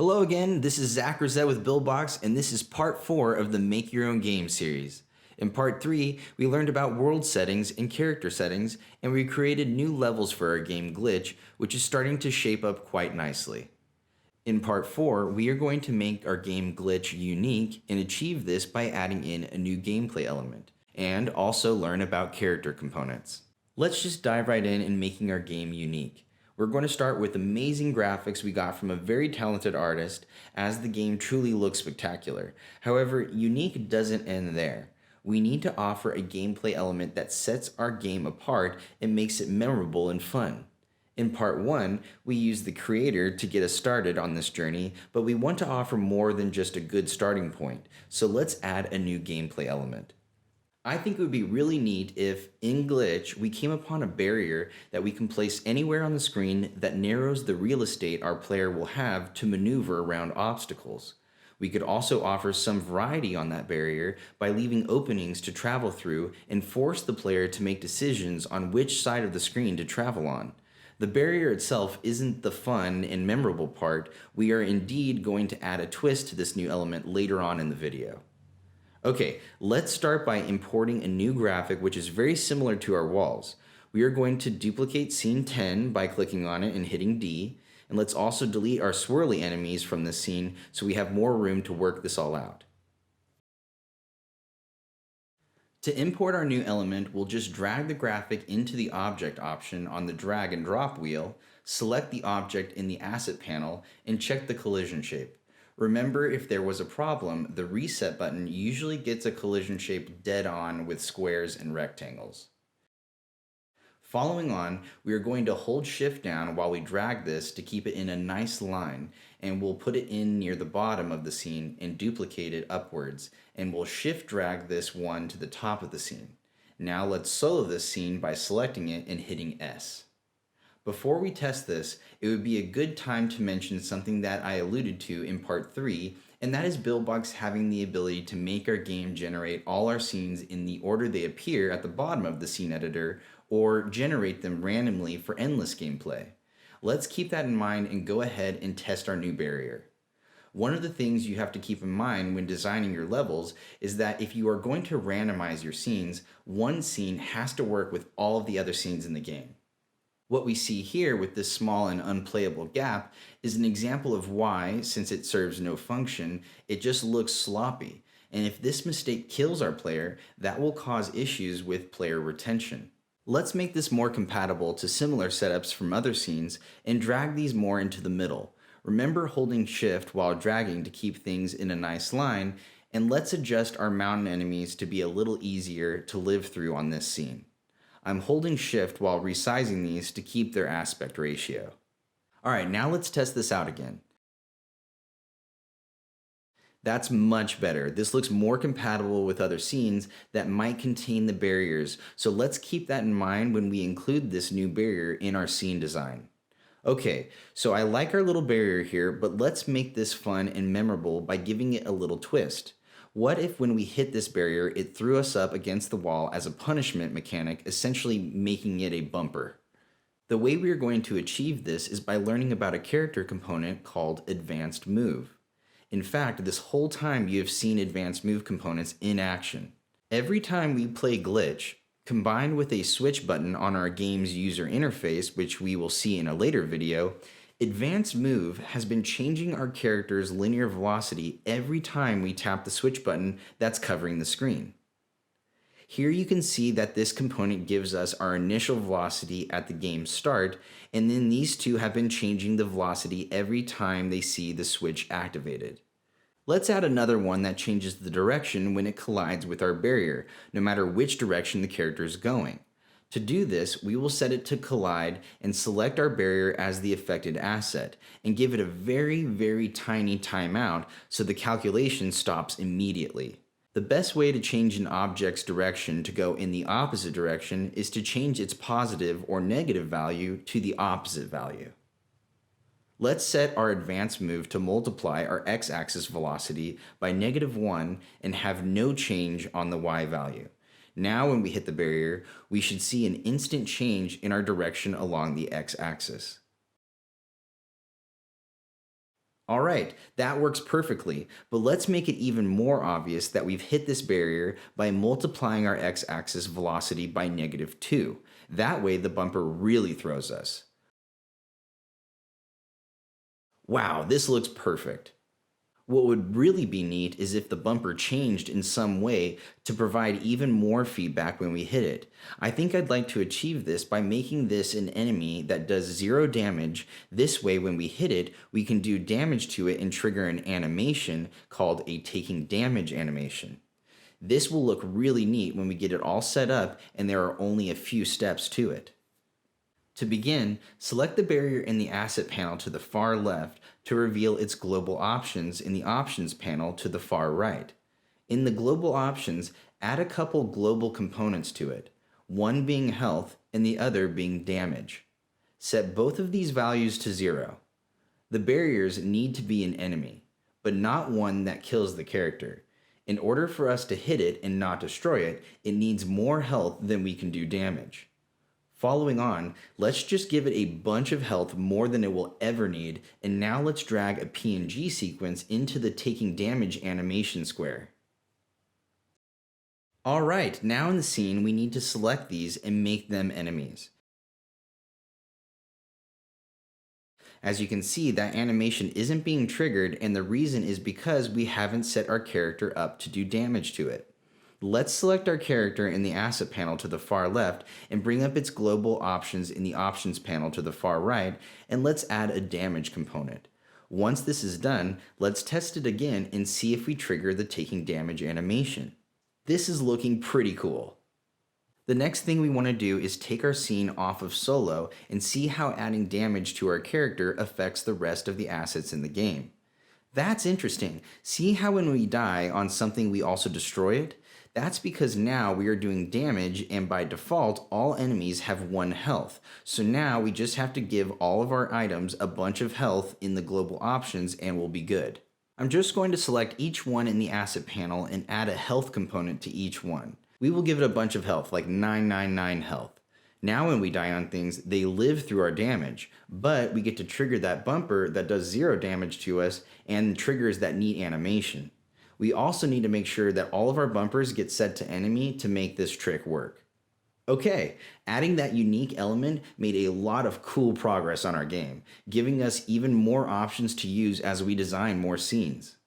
Hello again, this is Zach Rosette with Buildbox, and this is part 4 of the Make Your Own Game series. In part 3, we learned about world settings and character settings, and we created new levels for our game Glitch, which is starting to shape up quite nicely. In part 4, we are going to make our game Glitch unique and achieve this by adding in a new gameplay element, and also learn about character components. Let's just dive right in making our game unique. We're going to start with amazing graphics we got from a very talented artist, as the game truly looks spectacular. However, unique doesn't end there. We need to offer a gameplay element that sets our game apart and makes it memorable and fun. In part 1, we used the creator to get us started on this journey, but we want to offer more than just a good starting point, so let's add a new gameplay element. I think it would be really neat if, in Glitch, we came upon a barrier that we can place anywhere on the screen that narrows the real estate our player will have to maneuver around obstacles. We could also offer some variety on that barrier by leaving openings to travel through and force the player to make decisions on which side of the screen to travel on. The barrier itself isn't the fun and memorable part. We are indeed going to add a twist to this new element later on in the video. Okay, let's start by importing a new graphic which is very similar to our walls. We are going to duplicate scene 10 by clicking on it and hitting D, and let's also delete our swirly enemies from this scene so we have more room to work this all out. To import our new element, we'll just drag the graphic into the object option on the drag and drop wheel, select the object in the asset panel, and check the collision shape. Remember, if there was a problem, the reset button usually gets a collision shape dead on with squares and rectangles. Following on, we are going to hold shift down while we drag this to keep it in a nice line, and we'll put it in near the bottom of the scene and duplicate it upwards, and we'll shift drag this one to the top of the scene. Now let's solo this scene by selecting it and hitting S. Before we test this, it would be a good time to mention something that I alluded to in part 3, and that is Buildbox having the ability to make our game generate all our scenes in the order they appear at the bottom of the scene editor, or generate them randomly for endless gameplay. Let's keep that in mind and go ahead and test our new barrier. One of the things you have to keep in mind when designing your levels is that if you are going to randomize your scenes, one scene has to work with all of the other scenes in the game. What we see here with this small and unplayable gap is an example of why, since it serves no function, it just looks sloppy. And if this mistake kills our player, that will cause issues with player retention. Let's make this more compatible to similar setups from other scenes and drag these more into the middle. Remember holding shift while dragging to keep things in a nice line, and let's adjust our mountain enemies to be a little easier to live through on this scene. I'm holding shift while resizing these to keep their aspect ratio. Alright, now let's test this out again. That's much better. This looks more compatible with other scenes that might contain the barriers, so let's keep that in mind when we include this new barrier in our scene design. Okay, so I like our little barrier here, but let's make this fun and memorable by giving it a little twist. What if when we hit this barrier, it threw us up against the wall as a punishment mechanic, essentially making it a bumper? The way we are going to achieve this is by learning about a character component called Advanced Move. In fact, this whole time you have seen Advanced Move components in action. Every time we play Glitch, combined with a switch button on our game's user interface, which we will see in a later video, Advanced Move has been changing our character's linear velocity every time we tap the switch button that's covering the screen. Here you can see that this component gives us our initial velocity at the game's start, and then these two have been changing the velocity every time they see the switch activated. Let's add another one that changes the direction when it collides with our barrier, no matter which direction the character is going. To do this, we will set it to collide and select our barrier as the affected asset, and give it a very tiny timeout so the calculation stops immediately. The best way to change an object's direction to go in the opposite direction is to change its positive or negative value to the opposite value. Let's set our advanced move to multiply our x-axis velocity by -1 and have no change on the y value. Now when we hit the barrier, we should see an instant change in our direction along the x-axis. All right, that works perfectly, but let's make it even more obvious that we've hit this barrier by multiplying our x-axis velocity by -2. That way the bumper really throws us. Wow, this looks perfect. What would really be neat is if the bumper changed in some way to provide even more feedback when we hit it. I think I'd like to achieve this by making this an enemy that does 0 damage. This way, when we hit it, we can do damage to it and trigger an animation called a taking damage animation. This will look really neat when we get it all set up and there are only a few steps to it. To begin, select the barrier in the asset panel to the far left to reveal its global options in the options panel to the far right. In the global options, add a couple global components to it, one being health and the other being damage. Set both of these values to 0. The barriers need to be an enemy, but not one that kills the character. In order for us to hit it and not destroy it, it needs more health than we can do damage. Following on, let's just give it a bunch of health more than it will ever need, and now let's drag a PNG sequence into the taking damage animation square. Alright, now in the scene we need to select these and make them enemies. As you can see, that animation isn't being triggered, and the reason is because we haven't set our character up to do damage to it. Let's select our character in the asset panel to the far left and bring up its global options in the options panel to the far right, and let's add a damage component. Once this is done, let's test it again and see if we trigger the taking damage animation. This is looking pretty cool. The next thing we want to do is take our scene off of solo and see how adding damage to our character affects the rest of the assets in the game. That's interesting. See how when we die on something we also destroy it? That's because now we are doing damage, and by default all enemies have 1 health. So now we just have to give all of our items a bunch of health in the global options and we'll be good. I'm just going to select each one in the asset panel and add a health component to each one. We will give it a bunch of health, like 999 health. Now when we die on things, they live through our damage, but we get to trigger that bumper that does 0 damage to us and triggers that neat animation. We also need to make sure that all of our bumpers get set to enemy to make this trick work. Okay, adding that unique element made a lot of cool progress on our game, giving us even more options to use as we design more scenes.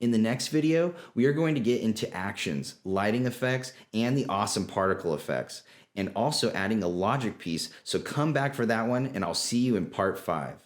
In the next video, we are going to get into actions, lighting effects, and the awesome particle effects, and also adding a logic piece, so come back for that one and I'll see you in part 5.